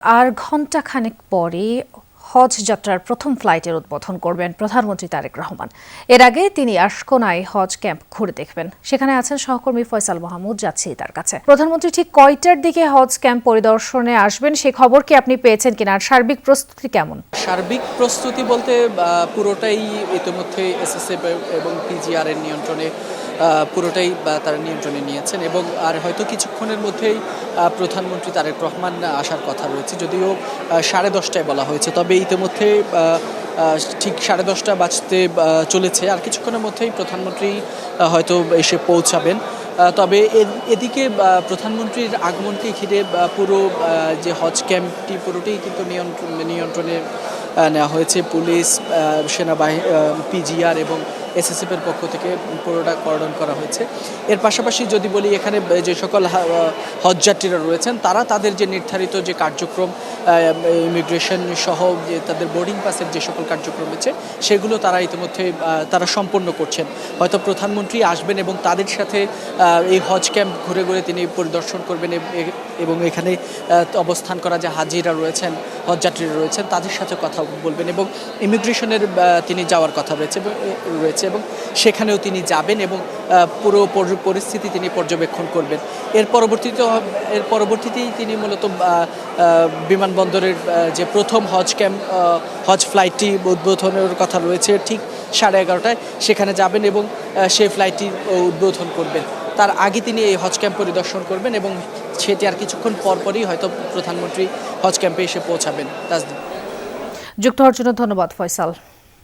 আর ঘণ্টাখানেক পরে হজ যাত্রার প্রথম ফ্লাইটের উদ্বোধন করবেন প্রধানমন্ত্রী তারেক রহমান। এর আগে তিনি আশকোনায় হজ ক্যাম্প ঘুরে দেখবেন। সেখানে আছেন সহকর্মী ফয়সাল মাহমুদ, যাচ্ছি তার কাছে। প্রধানমন্ত্রী ঠিক কয়টার দিকে হজ ক্যাম্প পরিদর্শনে আসবেন সেই খবর কি আপনি পেয়েছেন কিনা? আর সার্বিক প্রস্তুতি কেমন? সার্বিক প্রস্তুতি বলতে পুরোটাই ইতিমধ্যে এসএসএফ এবং পিজিআর এর নিয়ন্ত্রণে পুরোটাই তারা নিয়ন্ত্রণে নিয়েছেন এবং আর হয়তো কিছুক্ষণের মধ্যেই প্রধানমন্ত্রী তারেক রহমান আসার কথা রয়েছে, যদিও 10:30টায় বলা হয়েছে। তবে ইতিমধ্যে ঠিক 10:30 বাজতে চলেছে, আর কিছুক্ষণের মধ্যেই প্রধানমন্ত্রী হয়তো এসে পৌঁছাবেন। তবে এদিকে প্রধানমন্ত্রীর আগমনকে ঘিরে পুরো যে হজ ক্যাম্পটি পুরোটাই কিন্তু নিয়ন্ত্রণে নেওয়া হয়েছে। পুলিশ, সেনাবাহিনী, পিজিআর এবং এসএসএফের পক্ষ থেকে পুরোটা কর্ডন করা হয়েছে। এর পাশাপাশি যদি বলি, এখানে যে সকল হজযাত্রীরা রয়েছেন তারা তাদের যে নির্ধারিত যে কার্যক্রম, ইমিগ্রেশন সহ যে তাদের বোর্ডিং পাসের যে সকল কার্যক্রম রয়েছে সেগুলো তারা ইতিমধ্যে তারা সম্পন্ন করছেন। হয়তো প্রধানমন্ত্রী আসবেন এবং তাদের সাথে এই হজ ক্যাম্প ঘুরে ঘুরে তিনি পরিদর্শন করবেন এবং এখানে অবস্থান করা যে হাজিরা রয়েছেন, হজযাত্রীরা রয়েছেন তাদের সাথে কথা বলবেন এবং ইমিগ্রেশনের তিনি যাওয়ার কথা রয়েছে এবং সেখানেও তিনি যাবেন এবং পুরো পরিস্থিতি তিনি পর্যবেক্ষণ করবেন। এর পরবর্তীতেই তিনি মূলত বিমানবন্দরের যে প্রথম হজ ফ্লাইটটি উদ্বোধনের কথা রয়েছে ঠিক 11:30টায়, সেখানে যাবেন এবং সেই ফ্লাইটটি উদ্বোধন করবেন। তার আগে তিনি এই হজ ক্যাম্প পরিদর্শন করবেন এবং সেটি আর কিছুক্ষণ পরপরই হয়তো প্রধানমন্ত্রী হজ ক্যাম্পে এসে পৌঁছাবেন। যুক্ত হওয়ার জন্য ধন্যবাদ ফয়সাল।